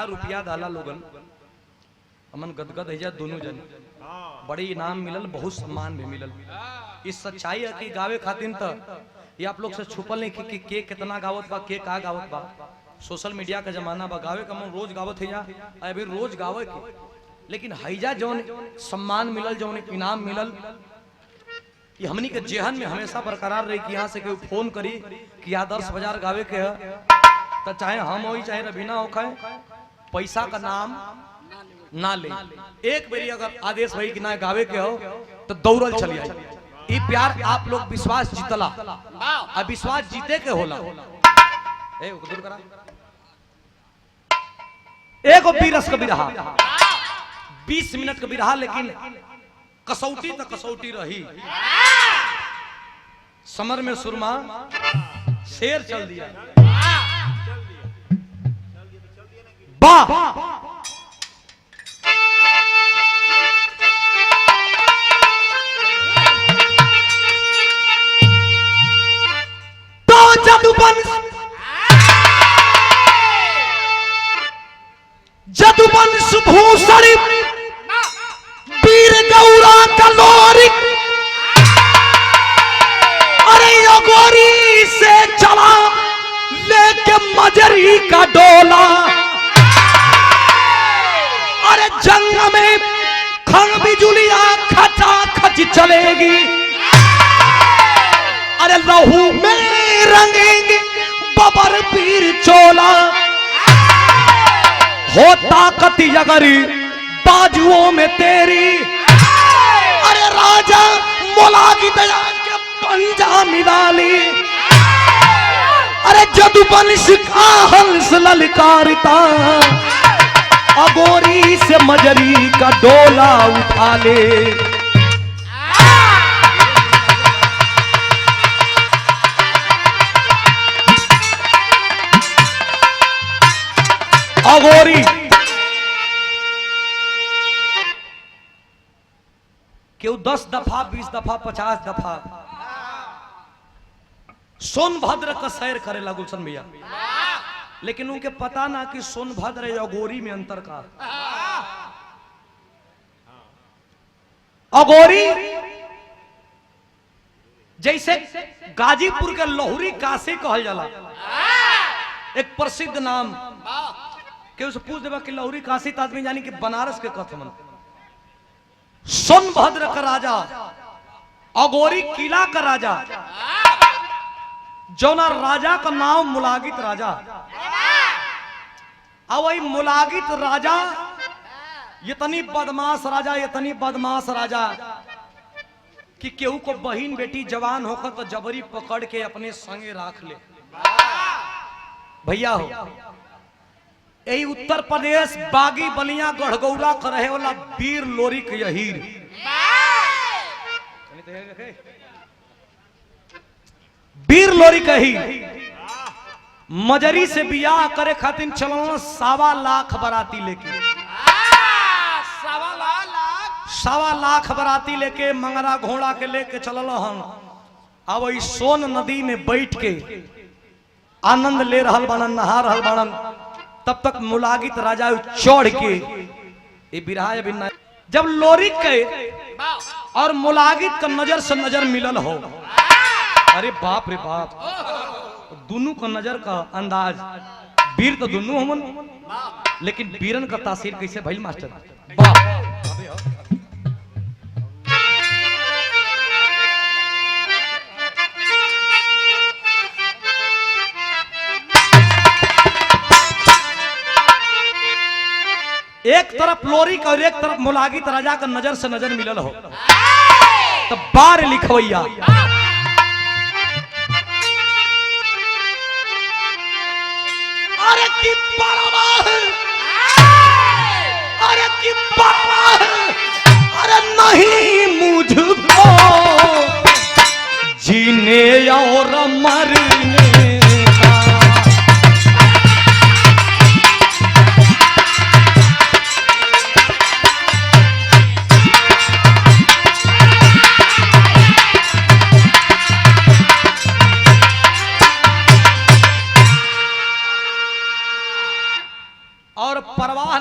बड़ा रुपया डाला लोगन अमन गदगद है दोनों जन बड़ी इनाम मिलल बहुत सम्मान भी मिलल। इस सच्चाई है कि गावे खातिर तो ये आप लोग से छुपल नहीं कि के कितना गावत बा के का गावत बा। सोशल मीडिया का जमाना बा गावे का मन रोज गावत है अभी रोज गावे के लेकिन हैजा जौन सम्मान मिलल जौन इनाम मिलल ये हमनी के जेहन में हमेशा बरकरार रही कि यहाँ से कोई फोन करी कि आदर्श बाजार गावे के है तो चाहे हम हो चाहे रवीना हो खाए पैसा का नाम ना ले एक बेरी अगर आदेश भाई कि ना गावे के हो तो दौड़ल चली आई। ये प्यार आप लोग विश्वास जीतला अब विश्वास जीते के होला ए दूर करा एगो बीरस कभी रहा 20 मिनट कभी रहा लेकिन कसौटी तो कसौटी रही। समर में सुरमा शेर चल दिया वाह जदुवंश भूषण वीर गौरा कलोरी अरे योगोरी से चला लेके मजरी का डोला अरे जंग में खंग बिजुलिया खचा खच चलेगी अरे लहू में रंगेंगे बबर पीर चोला हो ताकत अगर बाजुओं में तेरी अरे राजा मोला की दया के पंजा मिलाली अरे जदुवंश का हंस ललकारता अगोरी से मजरी का डोला उठा ले। अगोरी क्यों 10 दफा 20 दफा 50 दफा सोनभद्र का सैर करेला गुलशन भैया लेकिन उनके पता ना कि सोनभद्र या अगोरी में अंतर का। अगोरी जैसे गाजीपुर के लोहरी काशी कहल जाला एक प्रसिद्ध नाम के पूछ देवा कि लौरी काशी आदमी जानी कि बनारस के कथमन। सोनभद्र का राजा अगोरी किला का राजा जौना राजा का नाम मुलागित राजा अब वही मुलागित राजा इतनी बदमाश राजा कि केहू को बहन बेटी जवान होकर तो जबरी पकड़ के अपने संगे राख ले। भैया हो यही उत्तर प्रदेश बागी बलिया गढ़गौरा कर रहे वाला वीर लोरी के यहीर वीर लोरी का ही मजरी से बियाह करे खातिर चलो 1.25 लाख बराती लेके 1.25 लाख बराती लेके मंगरा घोड़ा के लेके चलल हम अब इस सोन नदी में बैठ के आनंद ले रहल बाणन नहा रहल बाणन तब तक मुलागित राजा चढ़ के ये बिरहा जब लोरी के और मुलागित का नजर से नजर मिलल हो अरे बाप रे बाप दोनों का नजर का अंदाज वीर तो दोनों हमन लेकिन वीरन का तासीर कैसे भइल मास्टर बाप एक तरफ लोरी का और एक तरफ मुलागित राजा का नजर से नजर मिलल हो तो बार लिखवैया अरे की परवाह अरे की परवाह अरे नहीं मुझको जीने और मरने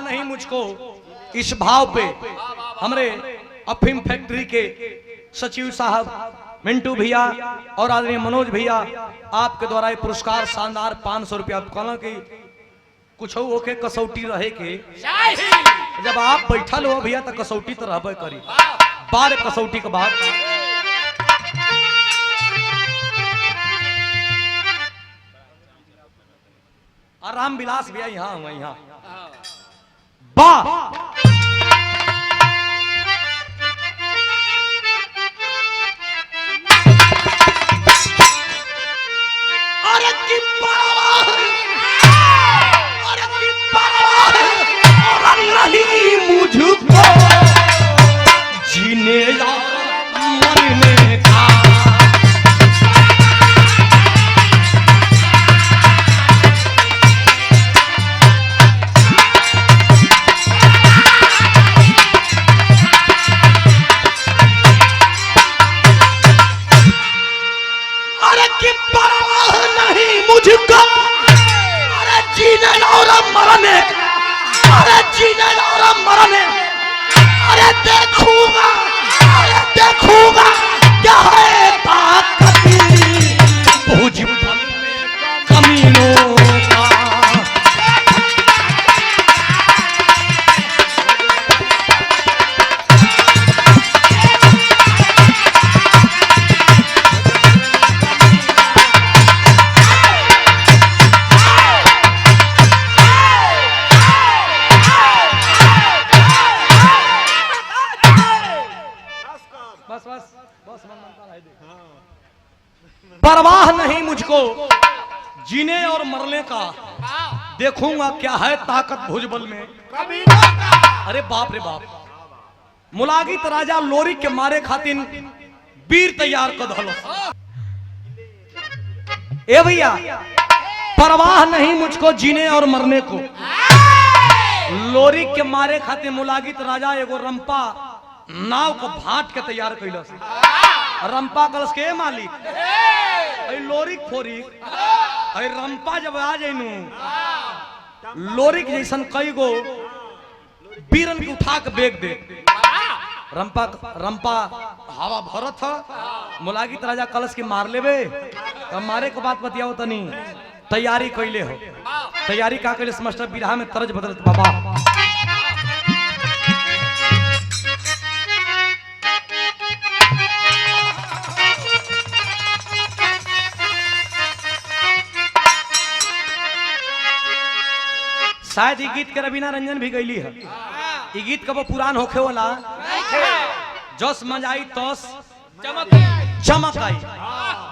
नहीं मुझको इस भाव पे हमारे अफीम फैक्ट्री के सचिव साहब मिंटू भैया और आदरणीय मनोज भैया आपके द्वारा ये पुरस्कार शानदार 500 रुपया कहना कि कुछ होके कसौटी रहे के जब आप बैठल हो भैया तो कसौटी तो रहबे करी बार कसौटी के बाद राम विलास भैया यहाँ बा अरे की परवाह और नहीं मुझको जीने या मरने का मरने अरे देखूंगा क्या है ताकत भोजपुर में कमीनों का परवाह नहीं मुझको जीने और मरने का देखूंगा क्या है ताकत भुजबल में अरे बाप रे बाप मुलागित राजा लोरी के मारे खातिन वीर तैयार कर दलो ए भैया परवाह नहीं मुझको जीने और मरने को लोरी के मारे खातिर मुलागित राजा एगो रंपा नाव को भाट के तैयार कैलस रंपा कलश के मालिक लोरिक फोरिक रंपा जब आ जाइनु लोरिक जैसन कई गो बीरन के उठा के बेग दे रंपा हवा भरत है मुलागित राजा कलश के मार लेबे तब मारे के बात बतियाओ तनी तैयारी कैले हो तैयारी का कैले मास्टर बिरहा में तरज बदलत बाबा शायद ये गीत के रवीना रंजन भी गईली है ये गीत कब पुरान होखे वाला जस मजाई तस चमक आई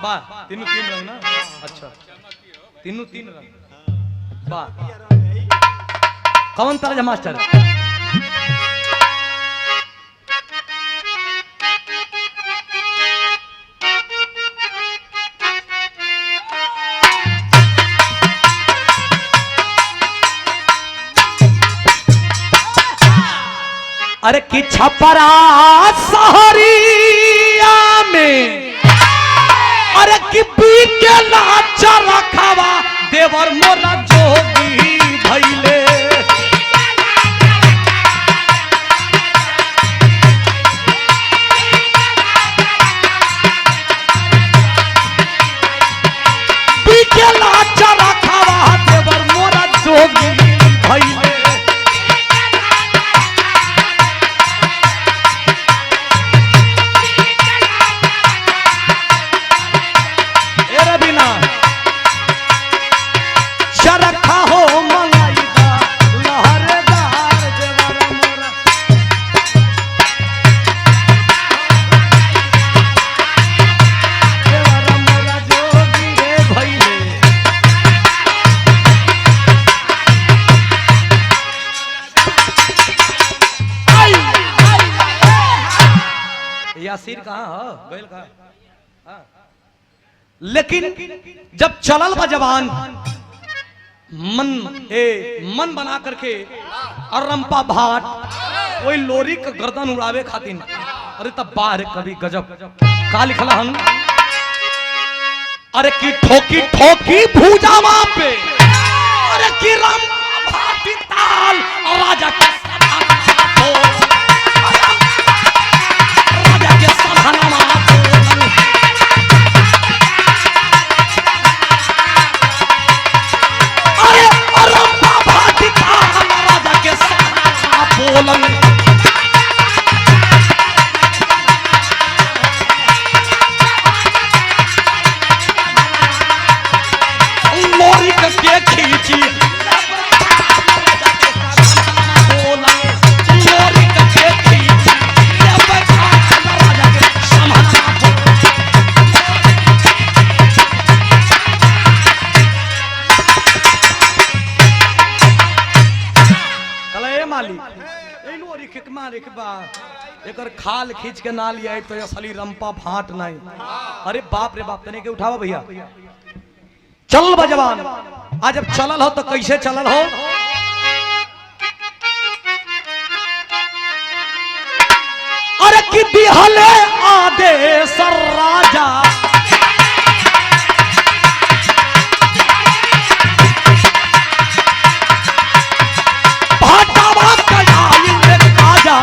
वाह तीनों तीन रंग ना अच्छा तीनों तीन रंग वाह कौन तरह मास्टर अरे कि छपरा सहरिया में अरे कि बीके लाचा रखावा देवर मोरा जोगी भइले बीके लाचा रखावा देवर मोरा जोगी भइले यासीर कहाँ हो बैल कहाँ लेकिन जब चलल बा जवान मन बना करके और रंपा भाट वही लोरी का गर्दन उड़ावे खातिर अरे तब बाहर कभी गजब का लिखला हम अरे की ठोकी ठोकी भूजा वहां पे अरे की रंपा भाटी काल राजा के राजा के सभानमा अरे रंपा भाट काल राजा के सभानमा बोलन लोरिक के खींची एकर खाल खींच के ना लिया तो असली रंपा भाट नहीं। अरे बाप रे बाप तने के उठावा भैया चल बा जवान आज जब चलल हो तो कैसे चलल हो अरे कि दिहले आदेश राजा भाटावा कजाई में काजा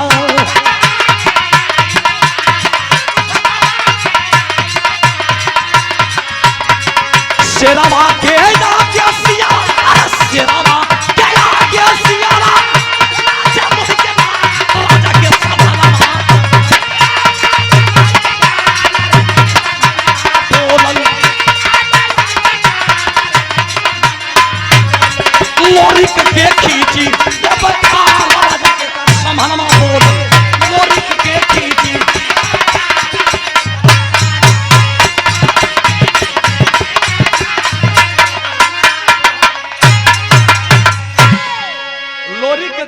शेरावा के ना के सिया अरे शेरावा के ना के सिया राजा मुझ के राजा के सभानमा बोलन लोरिक के खींची जब काल राजा के सभानमा बोलन लोरिक के खींची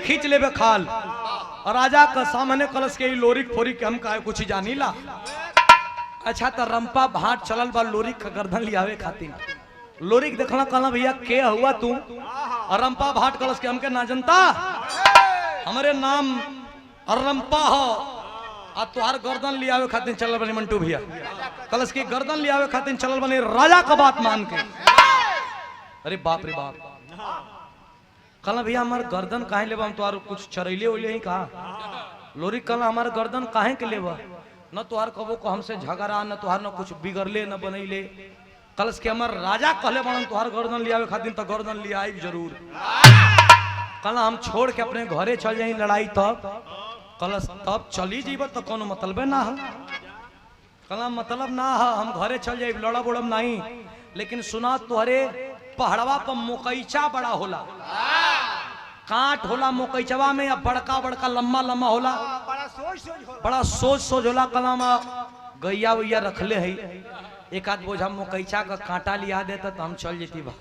खींच लेबे खाल और राजा का सामने कलश के लोरिक फोरिक के हम काहे कुछ जानी ला। अच्छा तो रंपा भाट चलल बा लोरिक का गर्दन लियावे खातिर लोरिक देखला कहला भैया के हुआ तू और रंपा भाट कलश के हमके ना जनता हमारे नाम रंपा हो आ तुहार गर्दन लियावे खातिर चलल बने मंटू भैया कलश की गर्दन लियावे खातिर चलल बने राजा का बात मान के। अरे बाप रे बाप कहला भैया हमार गर्दन काहे लेबा हम तोहार कुछ चरैले उले ही कहा लोरी कहला हमार गर्दन काहे के लेबा न तोहार कबो को हमसे झगड़ा न तोहार न कुछ बिगड़ले न बनैले कलश के हमार राजा कहले बन तोहार गर्दन लियावे खातिर तो गर्दन लियाई जरूर। कहला हम छोड़ के अपने घरे चल जाई लड़ाई तब कलश तब चली जीब तो कोनो मतलब ना है। कहला मतलब ना है हम घरे चल जाई लड़ब उड़ब नहीं लेकिन सुना तोहरे पहाड़वा पर मोकैचा बड़ा होला काट होला मोकैचवा में या बड़का बड़का लम्बा लम्बा होला बड़ा सोच सोच होला कलाम गैया वैया रखले है एक आध बोझा मोकैचा का कांटा लिया देता तो हम चल जेती बा।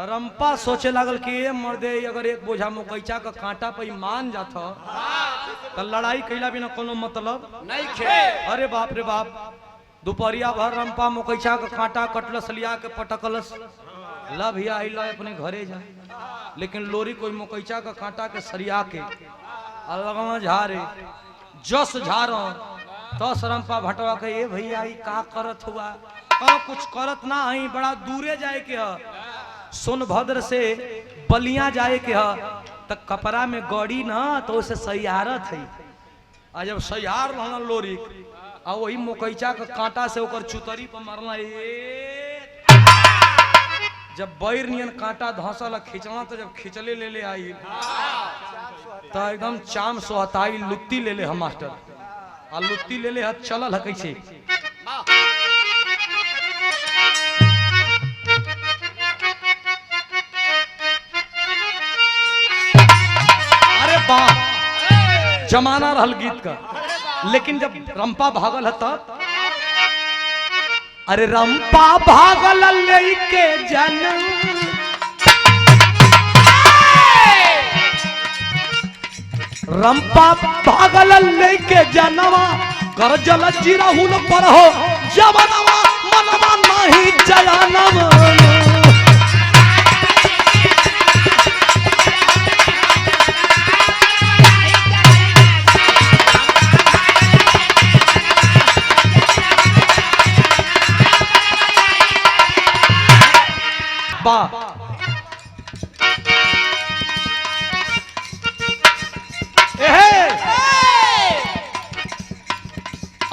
रंपा सोचे लागल कि ये मर्दे अगर एक बोझा मोकैचा का कांटा पे मान जाता तो लड़ाई कैला बिना कोनो मतलब नहीं खे। अरे बाप रे बाप दोपहरिया भर रंपा मोकैचा का कांटा कटलस लिया के पटकलस ला भैया अला अपने घरे जा लेकिन लोरी कोई मोकैचा का कांटा के सरिया के अलगवा झारे जस झारो तस रंपा भटवा के ये भैया ई का करत हुआ का कुछ करत ना हई बड़ा दूरे जाए के ह सोनभद्र से बलिया जाए के ह त कपड़ा में गड़ी ना तो उसे सैयारत है आ जब सैयार रहना लोरी आ वही मोकैचा का कांटा से ओकर चुतरी पर मारना जब बैर नियन कांटा धंसल खींचना तो जब खींचले ले ले आई तो एकदम चाम सोहताई लुत्ती ले ले हम मास्टर आ लुत्ती ले ले चलल है कैसे अरे वाह जमाना रहल गीत का लेकिन जब रंपा भागल है तब अरे रंपा भागल लेके जन रंपा भागल लेके जनवा कर जल जिराहुल पर हो जवनवा मनवा नहीं जयानव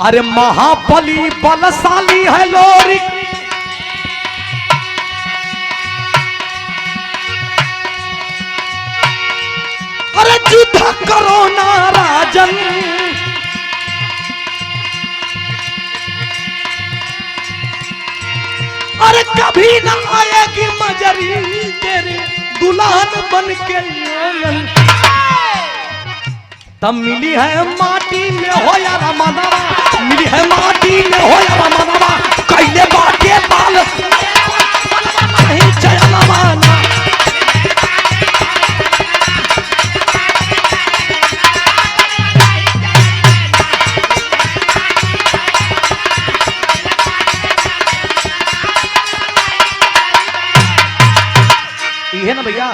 अरे महाबली बलशाली है लोरी, अरे युद्ध करो ना राजन, अरे कभी ना आएगी मजरी तेरे दुल्हन बन के आंगन। तब मिली है माटी में हो या रमनवा, मिली है माटी में हो या रमनवा, कैले बाटे बाल नहीं चयनवा ना। है ना भैया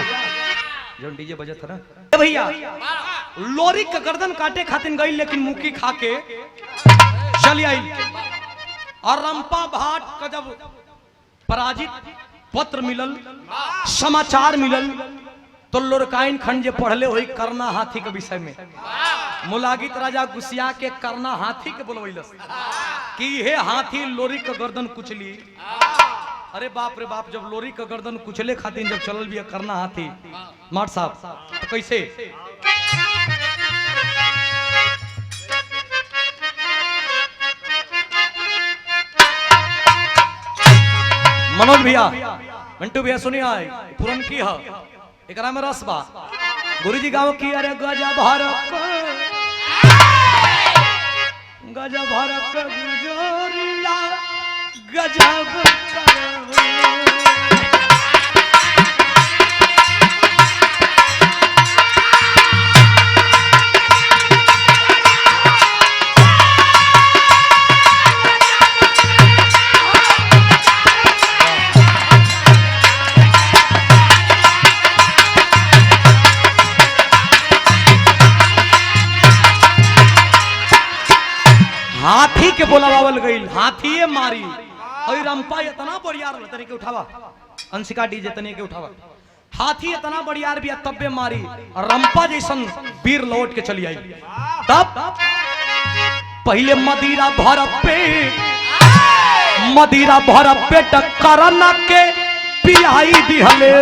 जो डीजे बजा था ना भैया, लोरी का गर्दन काटे खातिर गई लेकिन मुक्की खा के चली आई। और रंपा भाट का जब पराजित पत्र मिलल, समाचार मिलल, तो लोरकाइन खंड जे पढ़ले हुई करना हाथी के विषय में मुलागित राजा गुस्सिया के करना हाथी के बोलवैलस कि हे हाथी लोरी का गर्दन कुचली। अरे बाप रे बाप, जब लोरी का गर्दन कुचले खातिर जब चलल भी करना हाथी मार साहब, तो कैसे मनोज भैया, मिंटू भैया सुनिए, पुरन की है एकरा में रस बा। गुरुजी गाँव की अरे गजा भारत गजा भारत गुजरिया गजब हाथी के बोलावल गई, हाथीए मारी। और रंपा इतना बढ़ियार तने के उठावा, अंशिका डीजे तने के उठावा, हाथी इतना बढ़ियार भी तब्बे मारी। रंपा जैसन वीर लौट के चली आई। तब पहले मदिरा भर पे टक्करना के पियाई दिहले।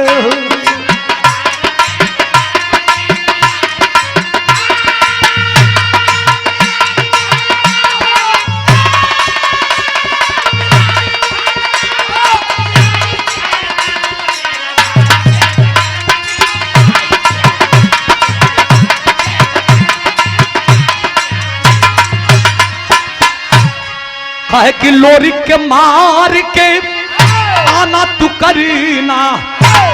कहे कि लोरी के मार के आना तू करीना,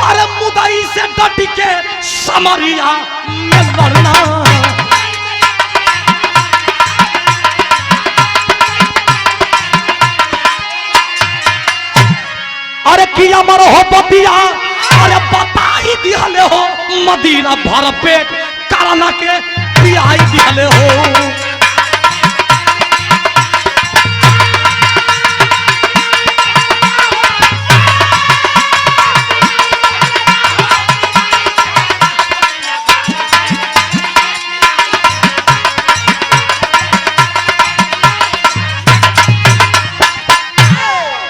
अरे मुदाई से डट के समरिया में लड़ना। अरे किया मरो हो बतिया, अरे बता ही दिहले हो मदीना भर पेट करना के पियाई दिहले हो।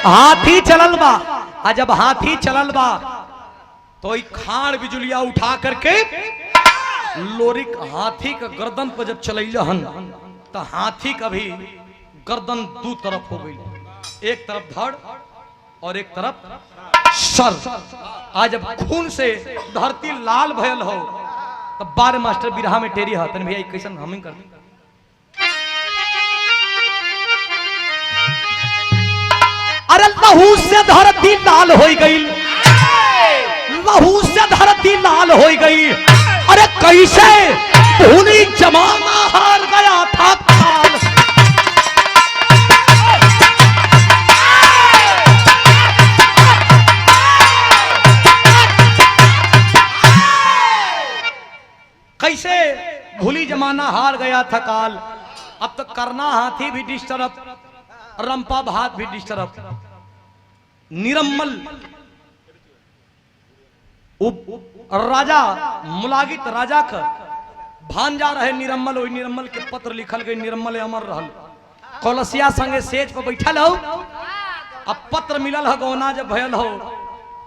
हाथी चलल बा, आ जब हाथी चलल बा तो खाड़ बिजुलिया उठा करके लोरिक हाथी का गर्दन पर जब चलैल हन, तो हाथी का भी गर्दन दो तरफ हो गई, एक तरफ धड़ और एक तरफ सर। आज जब खून से धरती लाल भयल हो, तब बार मास्टर बिरहा में टेरी है तन भैया कैसन हम कर। अरे लहू से धरती लाल हो गई, लहू से धरती लाल हो गई। अरे कैसे भूली जमाना हार गया था काल। कैसे भूली जमाना हार गया था काल। अब तो करना हाथी भी डिस्टर्ब, रंपा भात भी डिस्टर्ब। निरम्मल राजा मुलागित राजा का भांजा रहे निरम्मल, वही निरम्मल के पत्र लिखल गए, निरम्मल अमर रहल। कलसिया संगे सेज पर बैठल हो। अब पत्र मिलल हो गौना जब भयल हो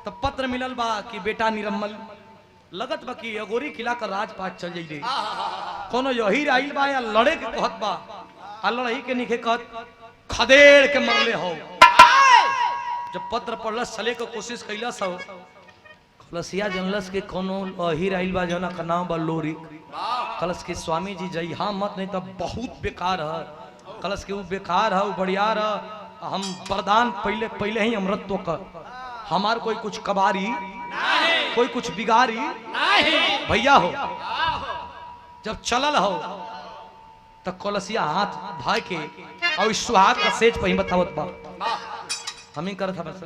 तब पत्र मिलल बा कि बेटा निरम्मल लगत बा कि अगोरी किला का राजपाट चल जाई रे। कोनो यही आइल बा या लड़े के कहत बा आ लड़ाई के निखे कहत खदेड़ के मरले हो। जब पत्र पढ़लस चले के कोशिश कैलस हो कलसिया जनलस के कोनो अहिर आइल बा जना का नाम बा लोरी। कलश के स्वामी जी जई हाँ मत नहीं तब बहुत बेकार है। कलश के वो बेकार है वो बढ़िया है। हम प्रदान पहले पहले ही अमृतत्व कर हमार कोई कुछ कबारी कोई कुछ बिगारी भैया हो। जब चलल हो तब कलसिया हाथ भाई के और सुहाग का सेज पर ही बतावत बा हम ही करत बस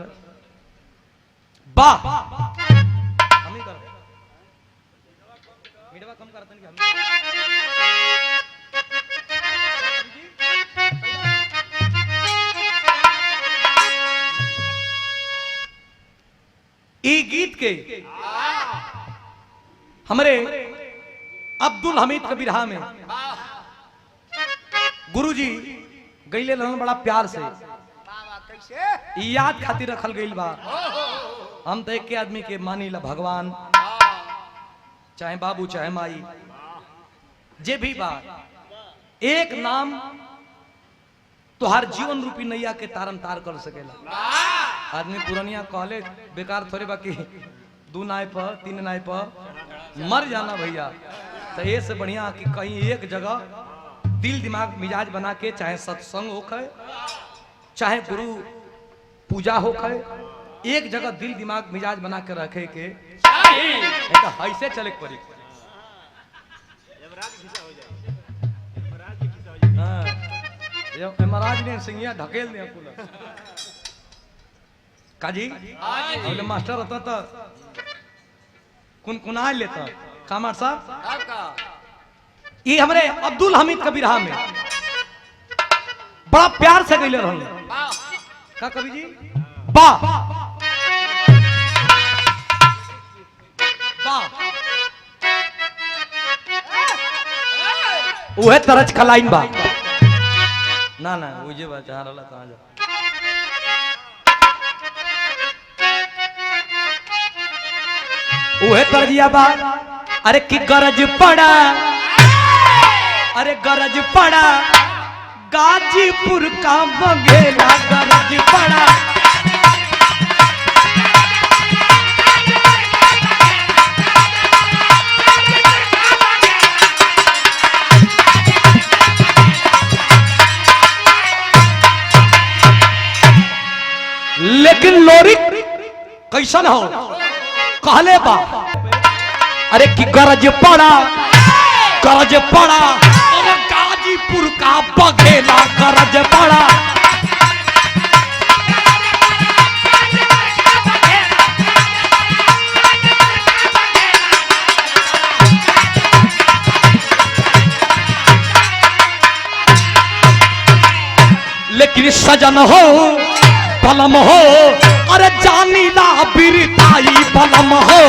बा हम ही कर मीडवा कम करतन कि हम ई गीत के हमारे अब्दुल हमीद कबीरहा में गुरुजी गईले रहन बड़ा प्यार से याद खातिर रखल गईल बा। हम तो एक के आदमी के मानी ला भगवान चाहे बाबू चाहे माई जे भी बा एक नाम तुहार जीवन रूपी नैया के तारन तार कर सकेला। आदमी पुरानिया कहले बेकार थोड़े बाकी 2 नाय पर 3 नाय पर मर जाना भैया। तो ये से बढ़िया कि कहीं एक जगह दिल दिमाग मिजाज बना के चाहे सत्संग होखे चाहे गुरु पूजा होखे एक जगह दिल दिमाग मिजाज बना के रखे के ऐसे चले पड़ी। महाराज ने सिंगिया ढकेल दिया पूरा काजी मास्टर होता तो कुनकुना लेता कामर साहब। ये हमारे अब्दुल हमीद कबीरहा में बड़ा प्यार से गईले रहल का कवि जी बा बा उहे तरज का लाइन बा ना ना वो जे बा जहां रहला कहां जा उहे तरजिया बा। अरे की गरज पड़ा अरे गरज पड़ा गाजीपुर का बघेला गरज पड़ा लेकिन लोरी कैसन हो कहले बा। अरे की गरज पड़ा अरे गाजीपुर का बघेला गरज पड़ा लेकिन सजन हो बलम हो अरे जानीला बिरताई बलम हो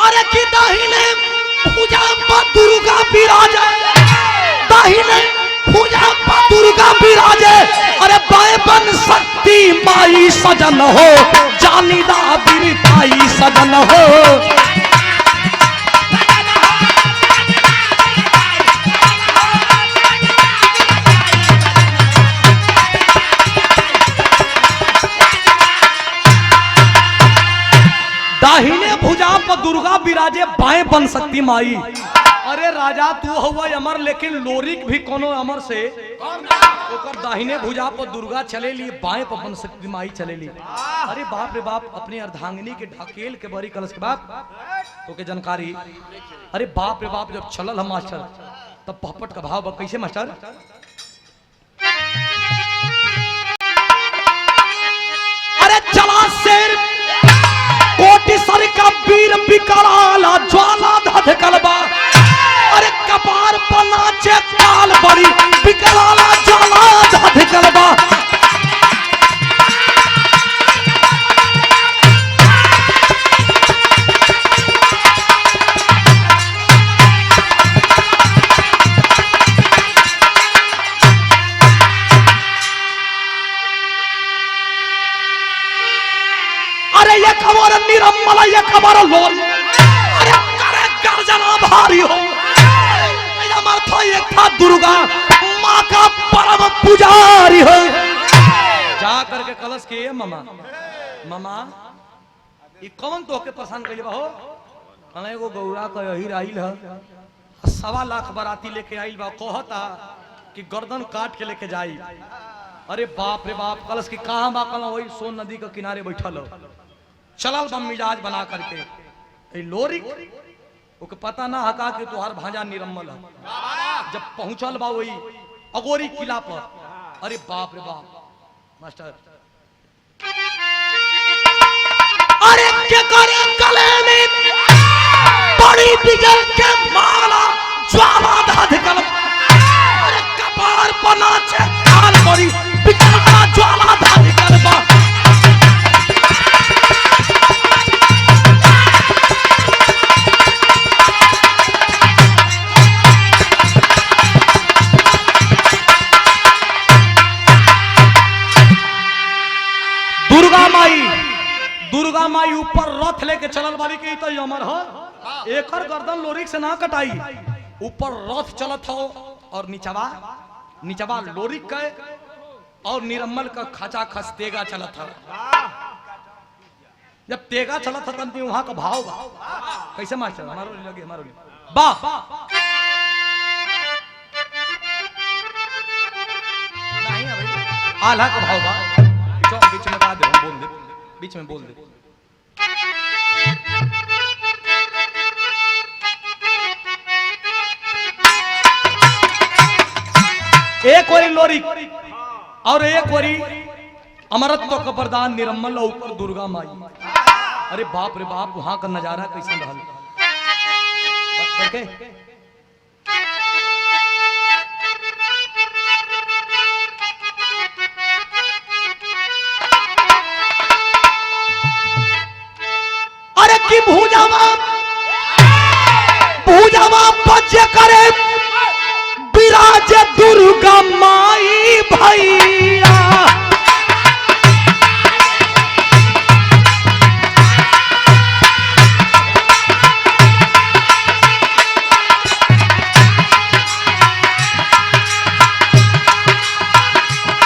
अरे की दाहिने पूजा दुर्गा विराजे दाहिने पूजा दुर्गा विराजे अरे बाएं बन शक्ति माई सजन हो जानीला बिरताई सजन हो दाहिने भुजा पर दुर्गा विराजे बाएं बन शक्ति माई। अरे राजा तू हुआ अमर लेकिन लोरिक भी कोनो अमर से ओकर दाहिने भुजा पर दुर्गा चले ली बाएं पर बन शक्ति माई चले ली। अरे बाप रे बाप अपनी अर्धांगिनी के ढकेल के बरी कलश के बाप तो के जानकारी। अरे बाप रे बाप जब चलल हम मास्टर तब पहपट का भाव कैसे मास्टर अरे चला शेर कोटि सर का वीर विकराला ज्वाला धधकलबा अरे कपार पर नाचे काल बड़ी अरे ये खबर निरम्मल ये खबर लोल अरे करे गर्जना भारी हो था एक था दुर्गा माँ का परम पुजारी हो जा करके कलश के मामा मामा ये कौन तो के पसंद कइले बा हो कने एगो गौरा का यही राइल है 1.25 लाख बराती लेके आइल बा कहता कि गर्दन काट के लेके जाई अरे बाप रे बाप कलश की कहां बा कल वही सोन नदी के किनारे बैठल हो चलल बम मिजाज बना करके ए लोरी ओके पता ना हका कि तुहार भांजा निरम्मल है जब पहुंचल बा वही अगोरी किला पर अरे बाप रे बाप मास्टर अरे के करे गले में बड़ी बिगल के माला ज्वाला धाधिकल अरे कपार पर नाचे काल बड़ी बिगल का ज्वाला धाधिकल बा दुर्गा माई ऊपर रथ लेके चलल वाली के तो अमर हो एकर गर्दन लोरिक से ना कटाई ऊपर रथ चलत हो और निचवा लोरिक के और निरम्मल का खचा खस तेगा चलत हो जब तेगा चलत हो तब वहां का भाव कैसे मास्टर हमारो लगे हमारो वाह नहीं है भाई आल्हा का भाव बा बीच में बता दे बोल दे बीच में बोल दे एक ओरी लोरी और एक ओरी अमरत्व का प्रदान निरम्मल और ऊपर दुर्गा माई अरे बाप रे बाप वहां का नजारा कैसा रहल अरे की भूजावा बच्चे करे विराज दुर्गा माई भैया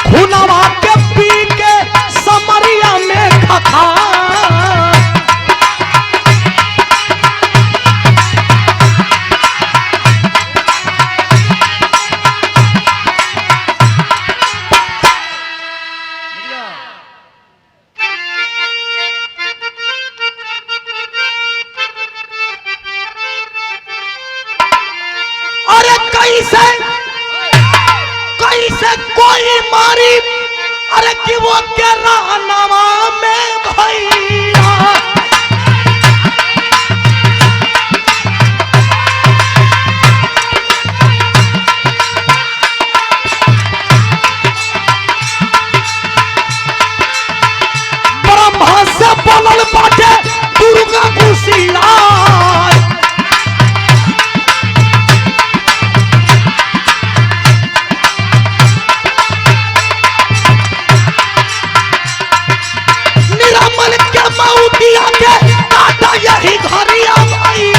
खुनवा के पी के समरिया में खखा कैसे कोई मारी अरे कि वो के रहनवा में भैया ब्रह्मा से बोलल बाटे दुर्गा कुशीला यही घरिया भाई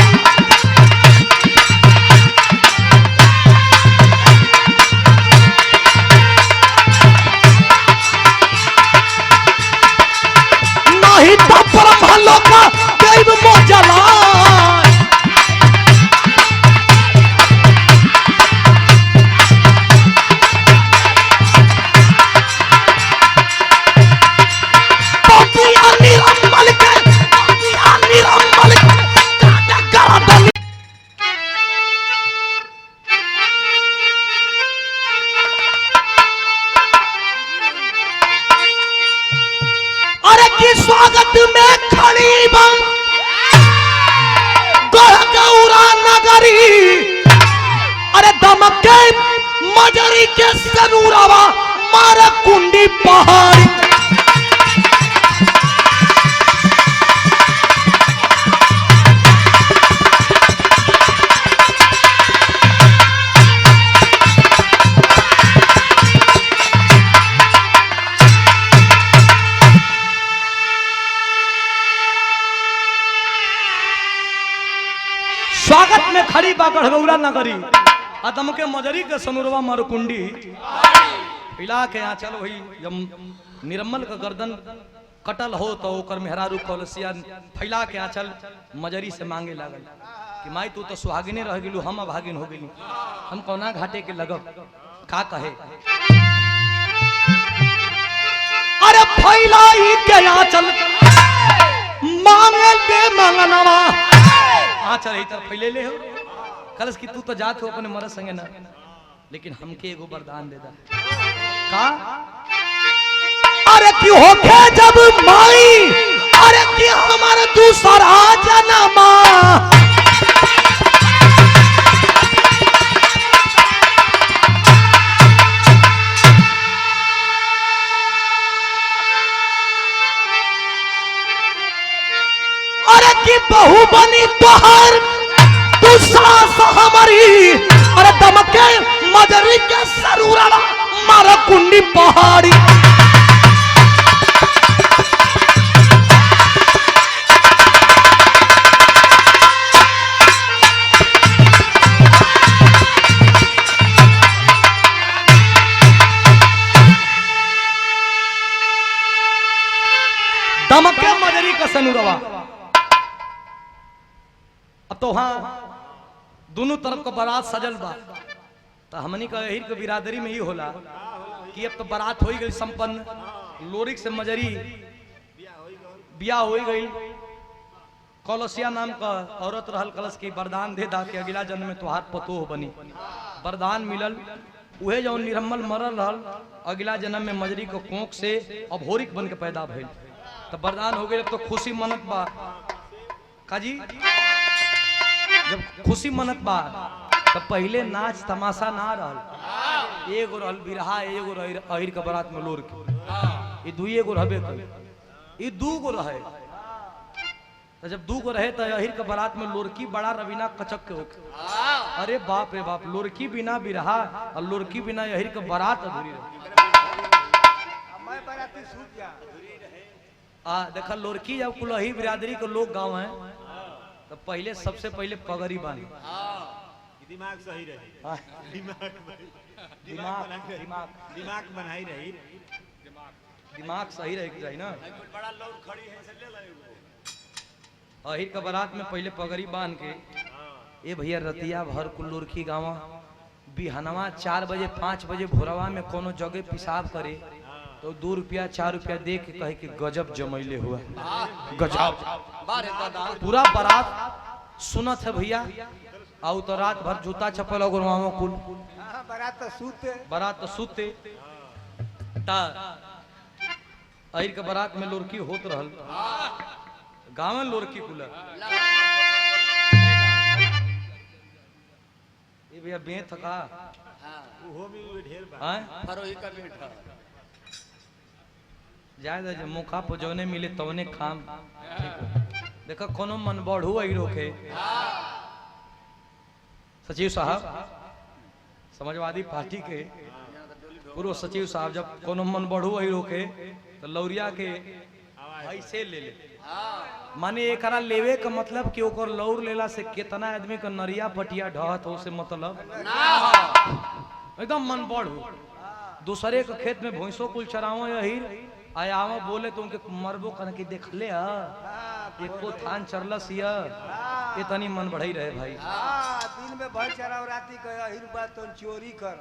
नहीं तो ब्रह्मलोक का दैव मोजला स्वागत में खड़ी गौरा नगरी अरे दमके मजरी के सनूरावा मारा कुंडी पहाड़ी में खड़ी बा गढ़गौरा नगरी अदम के मजरी के सनुरवा मरकुंडी पिला के यहाँ चलो वही जब निर्मल का गर्दन कटल हो तो ओकर मेहरारू कलसिया फैला के आंचल मजरी से मांगे लागल कि माई तू तो सुहागिने रह गेलू हम अभागिन हो गेलू हम कौना घाटे के लगब का कहे अरे फैलाई के आंचल मांगे दे मंगनवा आंचल इधर फैले ले हो कलस की तू तो जात हो अपने मरद संगे ना लेकिन हमके एगो वरदान दे दा का अरे क्यों होके जब माई अरे कि हमारे दूसरा जन्मा अरे कि बहू बनी तोहर तू सास हमारी अरे दमके मजरी के सरूरा मारा कुंडी पहाड़ी दमके मजरी का सनुरवा अब तो वहां दोनों तरफ का बारात सजल बा तो हमनी का यही के बिरादरी में ही होला कि अब तो बारात हो गई संपन्न लोरिक से मजरी बिया हो गई कलसिया नाम का औरत रहल कलश की वरदान दे दा कि अगला जन्म में तुहार पतोह बनी वरदान मिलल उहे जौन निर्मल मरल रहल अगला जन्म में मजरी को कोंख से अभोरिक बन के पैदा भइल तो वरदान हो गई तो खुशी मनत बा काजी जब खुशी मनत बा तो पहले नाच तमाशा ना रहल एगो रहल बिरहा एगो अहिर के बारात में लोर के ई दुइये गो रहबे कर ई दू गो रहे तो जब दू गो रहे तो अहिर के बारात में लोरकी बड़ा रवीना कचक के होके अरे बाप रे बाप लोरकी बिना बिरहा और लोरकी बिना अहिर के बारात अधूरी रहे देखा लोरकी जब कुलही बिरादरी के लोग गाँव है तो पहले सबसे पहले पगड़ी बांधी दिमाग सही रही दिमाग बनाई रही दिमाग सही रहे के चाहिए ना बड़ा लोग खड़ी है से ले ले अहिर का बारात में पहले पगड़ी बांध के ए भैया रतिया भर कुल्लूरखी गाँव बिहनवा 4 बजे 5 बजे भोरवा में कोनो जगह पेशाब करे तो 2 रुपया 4 रुपया दे के कहे कि गजब जमैले हुआ गजब पूरा बारात सुनत है भैया आओ तो रात भर जूता चप्पल और गुरवाओ कुल बारात तो सूते अहिर के बारात में लोरकी होत रहल गाँव में लोरकी कुल ये भैया बे थका वो भी ढेर बा फरोही का मीठा जायदा जब मौका पर जौने मिले तवने काम देखो कोनो मन बढ़ू आई रोके सचिव साहब समाजवादी पार्टी के पूर्व सचिव साहब जब कोनो मन बढ़ू आई रोके तो लौरिया के ऐसे ले ले माने एकरा लेवे का मतलब कि ओकर लौर लेला से कितना आदमी का नरिया पटिया ढहत हो से मतलब एकदम मन बढ़ू दूसरे के खेत में भैंसो कुल चराओ यही आया बोले तो उनके मरबो कर के देख ले एको थान चरलस ये तनी मन बढ़ई रहे भाई दिन में भर चराव राती कहिर बात तो चोरी कर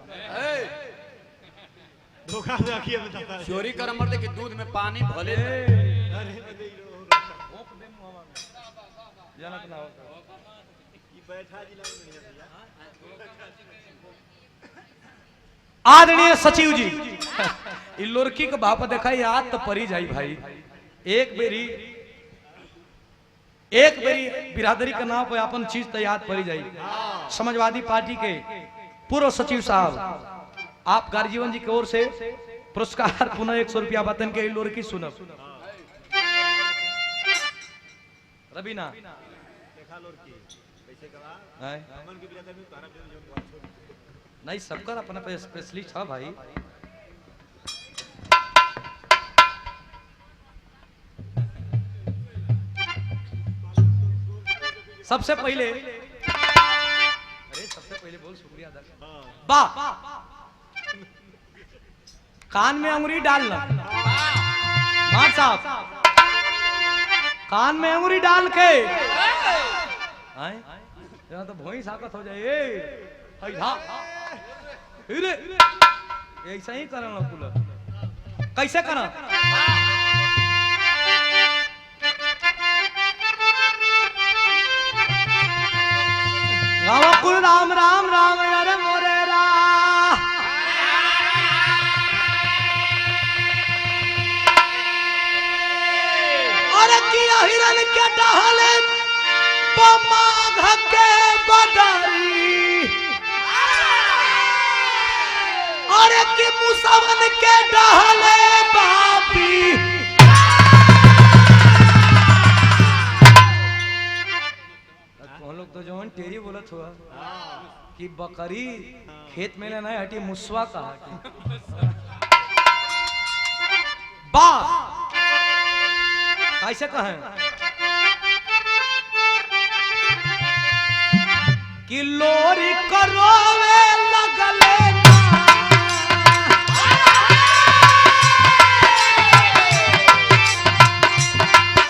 धोखा रखिए बताता चोरी कर मरते कि दूध में पानी भले जनक ना हो ई बैठा जिला में नहीं है आदरणीय सचिव जी लोरकी के बाप देखा याद तो परी जाई भाई एक बेरी बिरादरी का नाम पे अपन चीज तो याद पड़ी जाई समाजवादी पार्टी के पूर्व सचिव साहब आप गार्जीवन जी की ओर से पुरस्कार पुनः 100 रुपया वतन के लोरकी सुनब रबीना देखा लोरकी कैसे कहा है अमन के बिरादर में तारा जो नहीं सबका अपना स्पेशलिस्ट है भाई सबसे पहले बोल शुक्रिया अदा कर। हाँ वाह कान में अंगुरी डालना मार साहब कान में अंगुरी डाल के आए यहाँ तो भोई साकत हो जाए ऐसा ही करना कुल कैसे करना कुल राम राम राम अरे मोरे रा अरे किया हिरन के डहले पमाघ के बदरी अरे कि मुसवन के डहले बापी लोग तो जो टेरी बोलत हुआ कि बकरी खेत में लेना है हटी मुसवा का बा कैसे कहें कि लोरी करोवे लगले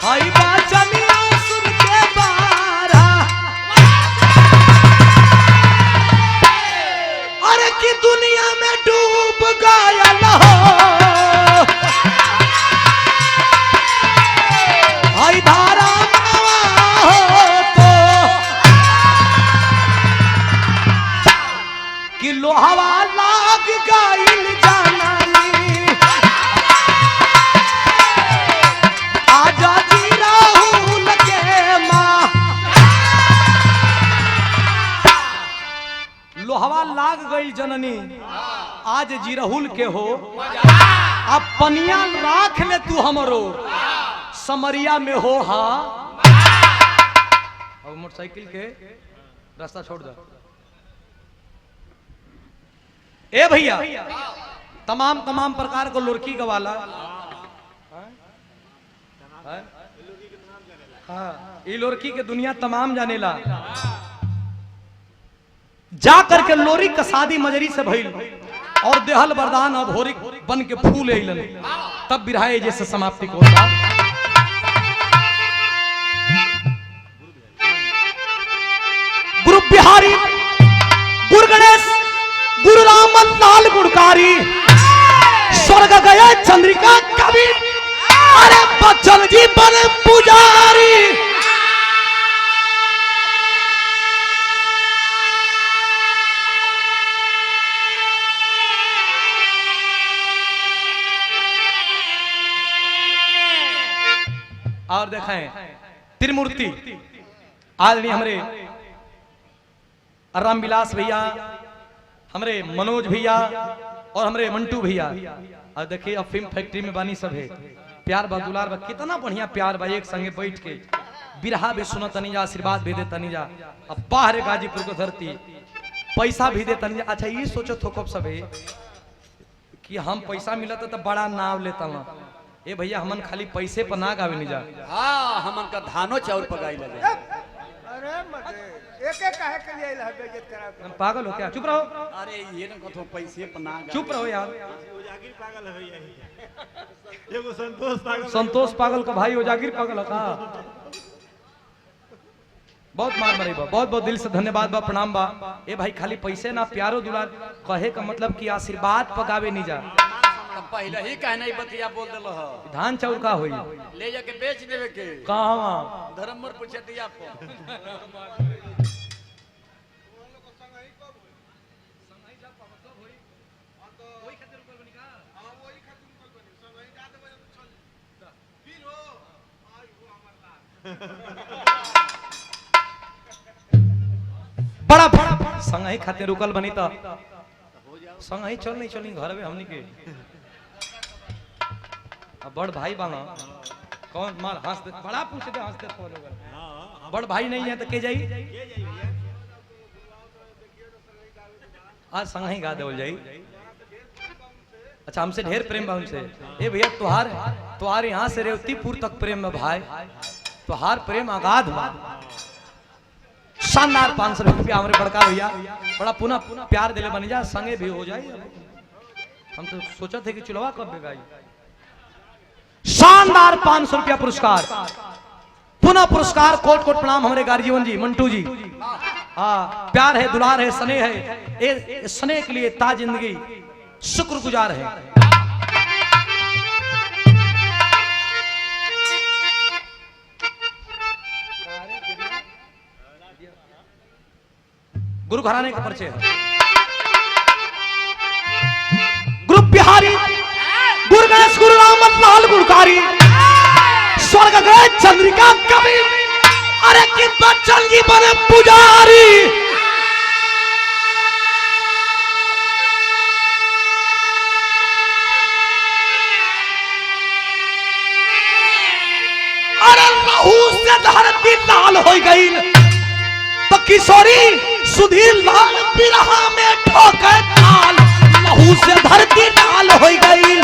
हई बाचनिया सुन के बारा अरे की दुनिया में डूब गया हो हई धारा हो तो कि लोहवा लाग गइल जाननी आजा जी राहुल के माँ लोहवा लाग गइल जननी आज जी राहुल के हो अब पनिया राख ले तू हमरो समरिया में हो हा अब मोटरसाइकिल के रास्ता छोड़ दो ए भैया तमाम तमाम प्रकार को लुड़की गवाला हाँ ये लुड़की के दुनिया तमाम जानेला जा करके लोरी का शादी मजरी से भइल और देहल वरदान अब होरी बन के फूल अइलन तब बिरहाए जैसे समाप्ति को होता गुरु बिहारी गुरु गणेश गुरु रामन लाल गुणकारी स्वर्ग गए चंद्रिका कवि अरे बच्चन जी बने पुजारी और देखें त्रिमूर्ति आदरणीय हमारे रामविलास भैया हमारे मनोज भैया और हमारे मंटू भैया और देखिए अब फिल्म फैक्ट्री में बानी सब है प्यार बा दुलार बा कितना बढ़िया प्यार बा एक संगे बैठ के बिरहा भी सुनो तनी जा आशीर्वाद भी दे तनी जा अब बाहर गाजीपुर को धरती पैसा भी दे तनी जा अच्छा ये सोचो थो कब सब है कि हम पैसा मिला तो बड़ा नाव लेता हूँ ए भैया हमन खाली पैसे पर ना गावे नहीं जा हाँ हमन का धानो चाउर पकाई लगे अरे मत एक काहे के लिए इलाह बेइज्जत करा तुम पागल हो क्या चुप रहो अरे ये न कथो पैसे पर ना चुप रहो यार उजागिर पागल है यही एगो संतोष पागल संतोष पागल का भाई उजागिर पागल का बहुत मार मरी बा बहुत बहुत दिल से धन्यवाद बा प्रणाम बा ए भाई खाली पैसे ना प्यारो दुलार कहे का मतलब कि आशीर्वाद पगावे नहीं जा पहले ही कहना ही बतिया बोल दिल धान चाउर का होई ले जाके बेच देवे के कहां धर्मपुर पूछे दिया बड़ा बड़ा संग ही खाते रुकल बनी तो संग ही चल नहीं चली घर में हमनी के अब बड़ भाई बांगा कौन मार हंस दे बड़ा पूछ दे हंस दे तो लोग बड़ भाई नहीं है तो के जाई आज संग ही गा दे बोल जाई अच्छा हमसे ढेर प्रेम बा उनसे ए भैया तुहार यहाँ से रेवतीपुर तक प्रेम में भाई तुहार प्रेम अगाध बा शानदार 500 रुपया हमारे बड़का भैया बड़ा पुनः प्यार दिले बन जा संगे भी हो जाए। हम तो सोचा थे कि चुलवा कब बेगाई। शानदार 500 रुपया पुरस्कार, पुनः पुरस्कार, कोट कोट प्रणाम हमारे गार्जियन जी मंटू जी। हाँ प्यार है, दुलार है, स्नेह है, ये स्नेह के लिए ता जिंदगी शुक्रगुजार है। गुरु घराने का परिचय है। गुरु बिहारी, गुरु गणेश, गुरु रामत लाल गुरुकारी, स्वर्ग गए चंद्रिका कवि, अरे कि बच्चन जी बने पुजारी। अरे लहू से धरती लाल हो गई, तो किशोरी सुधीर लाल बिरहा में ठोके ताल, लहू से धरती लाल हो गई।